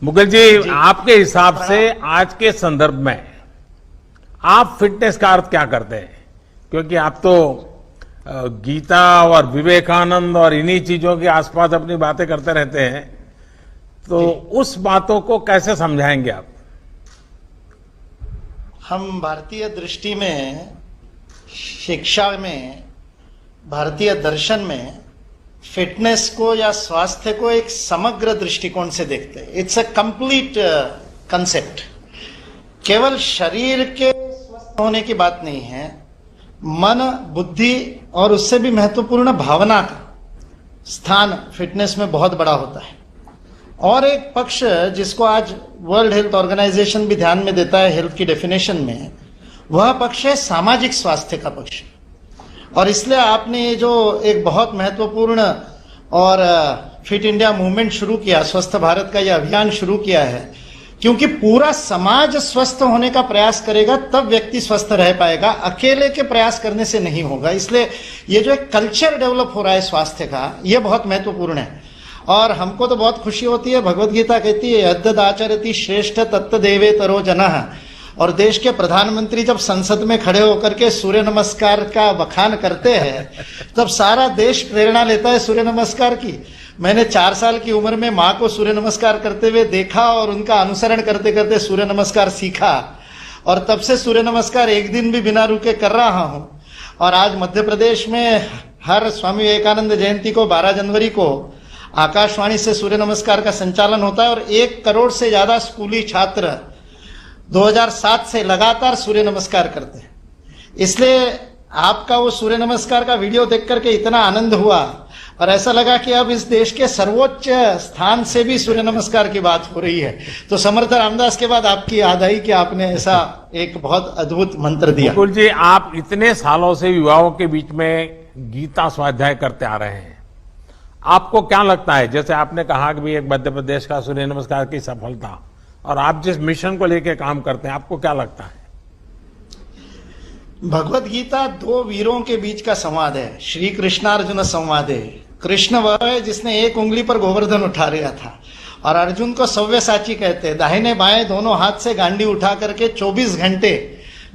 मुकुल जी, आपके हिसाब से आज के संदर्भ में आप फिटनेस का अर्थ क्या करते हैं? क्योंकि आप तो गीता और विवेकानंद और इन्हीं चीजों के आसपास अपनी बातें करते रहते हैं, तो उस बातों को कैसे समझाएंगे आप? हम भारतीय दृष्टि में, शिक्षा में, भारतीय दर्शन में फिटनेस को या स्वास्थ्य को एक समग्र दृष्टिकोण से देखते हैं। It's a complete concept. केवल शरीर के स्वस्थ होने की बात नहीं है, मन, बुद्धि और उससे भी महत्वपूर्ण भावना का स्थान फिटनेस में बहुत बड़ा होता है। और एक पक्ष जिसको आज वर्ल्ड हेल्थ ऑर्गेनाइजेशन भी ध्यान में देता है हेल्थ की डेफिनेशन में, वह पक्ष है सामाजिक स्वास्थ्य का पक्ष। और इसलिए आपने ये जो एक बहुत महत्वपूर्ण और फिट इंडिया मूवमेंट शुरू किया, स्वस्थ भारत का ये अभियान शुरू किया है, क्योंकि पूरा समाज स्वस्थ होने का प्रयास करेगा तब व्यक्ति स्वस्थ रह पाएगा, अकेले के प्रयास करने से नहीं होगा। इसलिए ये जो एक कल्चर डेवलप हो रहा है स्वास्थ्य का, ये बहुत महत्वपूर्ण है। और हमको तो बहुत खुशी होती है, भगवत गीता कहती है यद्यद् आचरति श्रेष्ठ तत्त देवेतरो जनः। और देश के प्रधानमंत्री जब संसद में खड़े होकर के सूर्य नमस्कार का बखान करते हैं, तब सारा देश प्रेरणा लेता है सूर्य नमस्कार की। मैंने 4 साल की उम्र में माँ को सूर्य नमस्कार करते हुए देखा और उनका अनुसरण करते करते सूर्य नमस्कार सीखा, और तब से सूर्य नमस्कार एक दिन भी बिना रुके कर रहा हूं। और आज मध्य प्रदेश में हर स्वामी विवेकानंद जयंती को 12 जनवरी को आकाशवाणी से सूर्य नमस्कार का संचालन होता है, और 1 करोड़ से ज्यादा स्कूली छात्र 2007 से लगातार सूर्य नमस्कार करते हैं। इसलिए आपका वो सूर्य नमस्कार का वीडियो देख करके इतना आनंद हुआ और ऐसा लगा कि अब इस देश के सर्वोच्च स्थान से भी सूर्य नमस्कार की बात हो रही है। तो समर्थ रामदास के बाद आपकी याद आई कि आपने ऐसा एक बहुत अद्भुत मंत्र दिया। मुकुल जी, आप इतने सालों से युवाओं के बीच में गीता स्वाध्याय करते आ रहे हैं, आपको क्या लगता है, जैसे आपने कहा कि भी एक मध्य प्रदेश का सूर्य नमस्कार की सफलता, और आप जिस मिशन को लेकर काम करते हैं, आपको क्या लगता है? भगवत गीता 2 वीरों के बीच का संवाद है, श्री कृष्णार्जुन संवाद है। कृष्ण वह है जिसने एक उंगली पर गोवर्धन उठा लिया था, और अर्जुन को सव्यसाची कहते हैं, दाहिने बाएं दोनों हाथ से गांडी उठा करके 24 घंटे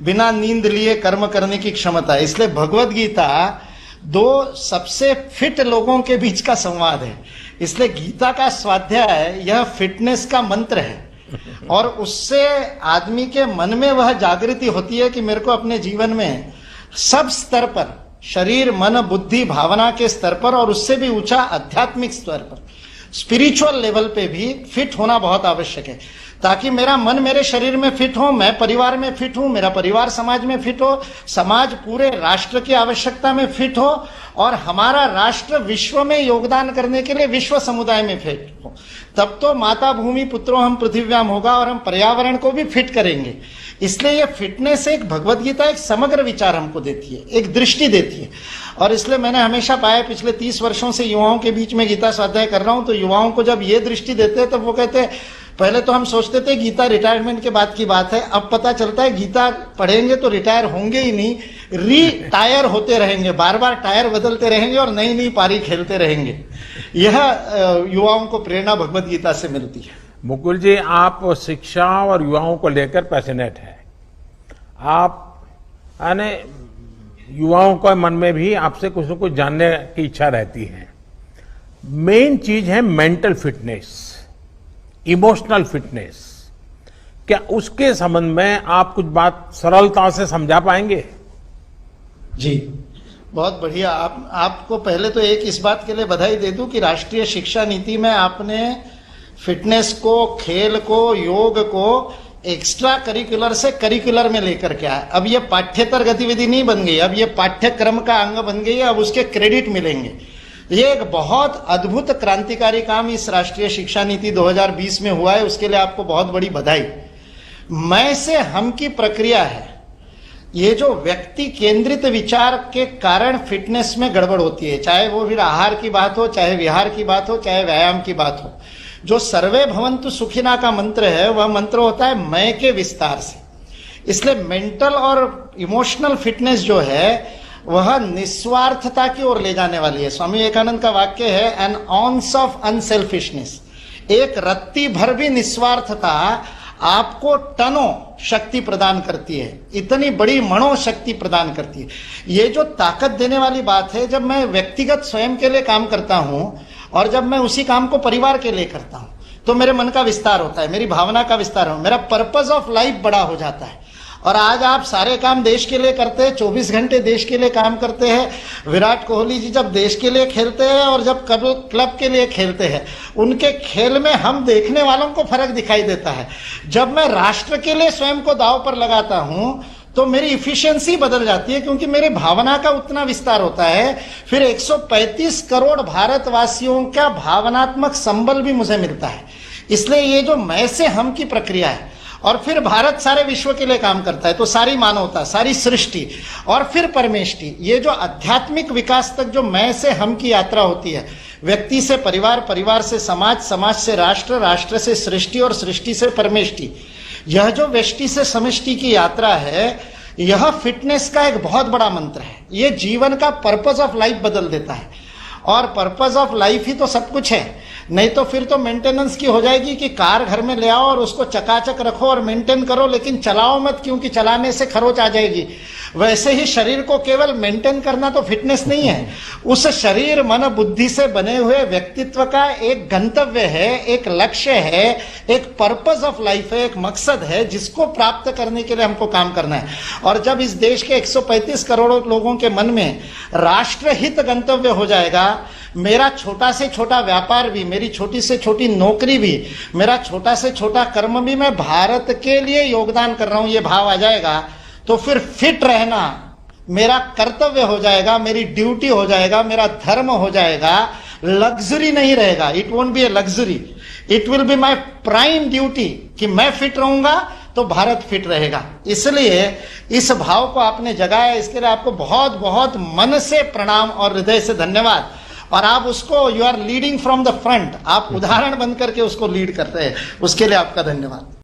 बिना नींद लिए कर्म करने की क्षमता है। इसलिए भगवत गीता 2 सबसे फिट लोगों के बीच का संवाद है। इसलिए गीता का स्वाध्याय यह फिटनेस का मंत्र है, और उससे आदमी के मन में वह जागृति होती है कि मेरे को अपने जीवन में सब स्तर पर, शरीर, मन, बुद्धि, भावना के स्तर पर, और उससे भी ऊंचा आध्यात्मिक स्तर पर, स्पिरिचुअल लेवल पे भी फिट होना बहुत आवश्यक है, ताकि मेरा मन मेरे शरीर में फिट हो, मैं परिवार में फिट हूं, मेरा परिवार समाज में फिट हो, समाज पूरे राष्ट्र की आवश्यकता में फिट हो, और हमारा राष्ट्र विश्व में योगदान करने के लिए विश्व समुदाय में फिट हो। तब तो माता भूमि पुत्रो हम पृथिव्याम होगा, और हम पर्यावरण को भी फिट करेंगे। इसलिए यह फिटनेस एक भगवत गीता एक समग्र विचार हमको देती है, एक दृष्टि देती है। और इसलिए मैंने हमेशा पाया, पिछले 30 वर्षों से युवाओं के बीच में गीता स्वाध्याय कर रहा हूं, तो युवाओं को जब ये दृष्टि देते हैं तब वो कहते हैं, पहले तो हम सोचते थे गीता रिटायरमेंट के बाद की बात है, अब पता चलता है गीता पढ़ेंगे तो रिटायर होंगे ही नहीं, रिटायर होते रहेंगे, बार बार टायर बदलते रहेंगे और नई नई पारी खेलते रहेंगे। यह युवाओं को प्रेरणा भगवत गीता से मिलती है। मुकुल जी, आप शिक्षा और युवाओं को लेकर पैशनेट है। आप यानी युवाओं के मन में भी आपसे कुछ न कुछ जानने की इच्छा रहती है। मेन चीज है मेंटल फिटनेस, इमोशनल फिटनेस। क्या उसके संबंध में आप कुछ बात सरलता से समझा पाएंगे? जी, बहुत बढ़िया। आपको पहले तो एक इस बात के लिए बधाई दे दूं कि राष्ट्रीय शिक्षा नीति में आपने फिटनेस को, खेल को, योग को एक्स्ट्रा करिकुलर से करिकुलर में लेकर के आया। अब ये पाठ्येतर गतिविधि नहीं बन गई, अब ये पाठ्यक्रम का अंग बन गई है, अब उसके क्रेडिट मिलेंगे। ये एक बहुत अद्भुत क्रांतिकारी काम इस राष्ट्रीय शिक्षा नीति 2020 में हुआ है, उसके लिए आपको बहुत बड़ी बधाई। मैं से हम की प्रक्रिया है, ये जो व्यक्ति केंद्रित विचार के कारण फिटनेस में गड़बड़ होती है, चाहे वो फिर आहार की बात हो, चाहे विहार की बात हो, चाहे व्यायाम की बात हो। जो सर्वे भवन्तु सुखिना का मंत्र है, वह मंत्र होता है मैं के विस्तार से। इसलिए मेंटल और इमोशनल फिटनेस जो है वह निस्वार्थता की ओर ले जाने वाली है। स्वामी विवेकानंद का वाक्य है, एन ऑन्स ऑफ अनसेल्फिशनेस, एक रत्ती भर भी निस्वार्थता आपको टनों शक्ति प्रदान करती है, इतनी बड़ी मनोशक्ति प्रदान करती है। ये जो ताकत देने वाली बात है, जब मैं व्यक्तिगत स्वयं के लिए काम करता हूं और जब मैं उसी काम को परिवार के लिए करता हूं, तो मेरे मन का विस्तार होता है, मेरी भावना का विस्तार हो, मेरा पर्पस ऑफ लाइफ बड़ा हो जाता है। और आज आप सारे काम देश के लिए करते हैं, 24 घंटे देश के लिए काम करते हैं। विराट कोहली जी जब देश के लिए खेलते हैं और जब क्लब के लिए खेलते हैं, उनके खेल में हम देखने वालों को फर्क दिखाई देता है। जब मैं राष्ट्र के लिए स्वयं को दांव पर लगाता हूं तो मेरी इफिशियंसी बदल जाती है, क्योंकि मेरे भावना का उतना विस्तार होता है। फिर 135 करोड़ भारतवासियों का भावनात्मक संबल भी मुझे मिलता है। इसलिए ये जो मैं से हम की प्रक्रिया है, और फिर भारत सारे विश्व के लिए काम करता है, तो सारी मानवता, सारी सृष्टि और फिर परमेष्टि, ये जो आध्यात्मिक विकास तक जो मैं से हम की यात्रा होती है, व्यक्ति से परिवार, परिवार से समाज, समाज से राष्ट्र, राष्ट्र से सृष्टि और सृष्टि से परमेष्टि, यह जो व्यष्टि से समष्टि की यात्रा है, यह फिटनेस का एक बहुत बड़ा मंत्र है। ये जीवन का पर्पस ऑफ लाइफ बदल देता है। और पर्पस ऑफ लाइफ ही तो सब कुछ है, नहीं तो फिर तो मेंटेनेंस की हो जाएगी कि कार घर में ले आओ और उसको चकाचक रखो और मेंटेन करो, लेकिन चलाओ मत, क्योंकि चलाने से खरोच आ जाएगी। वैसे ही शरीर को केवल मेंटेन करना तो फिटनेस नहीं है। उस शरीर मन बुद्धि से बने हुए व्यक्तित्व का एक गंतव्य है, एक लक्ष्य है, एक पर्पस ऑफ लाइफ है, एक मकसद है, जिसको प्राप्त करने के लिए हमको काम करना है। और जब इस देश के 135 करोड़ लोगों के मन में राष्ट्रहित गंतव्य हो जाएगा, मेरा छोटा से छोटा व्यापार भी, मेरी छोटी से छोटी नौकरी भी, मेरा छोटा से छोटा कर्म भी मैं भारत के लिए योगदान कर रहा हूं, ये भाव आ जाएगा, तो फिर फिट रहना मेरा कर्तव्य हो जाएगा, मेरी ड्यूटी हो जाएगा, मेरा धर्म हो जाएगा। लग्जरी नहीं रहेगा, it won't be a luxury, it will be my prime duty कि मैं फिट रहूंगा तो भारत फिट रहेगा। इसलिए इस भाव को आपने जगाया, इसके लिए आपको बहुत बहुत मन से प्रणाम और हृदय से धन्यवाद। और आप उसको, you are leading from the front, आप उदाहरण बनकर के उसको लीड करते हैं, उसके लिए आपका धन्यवाद।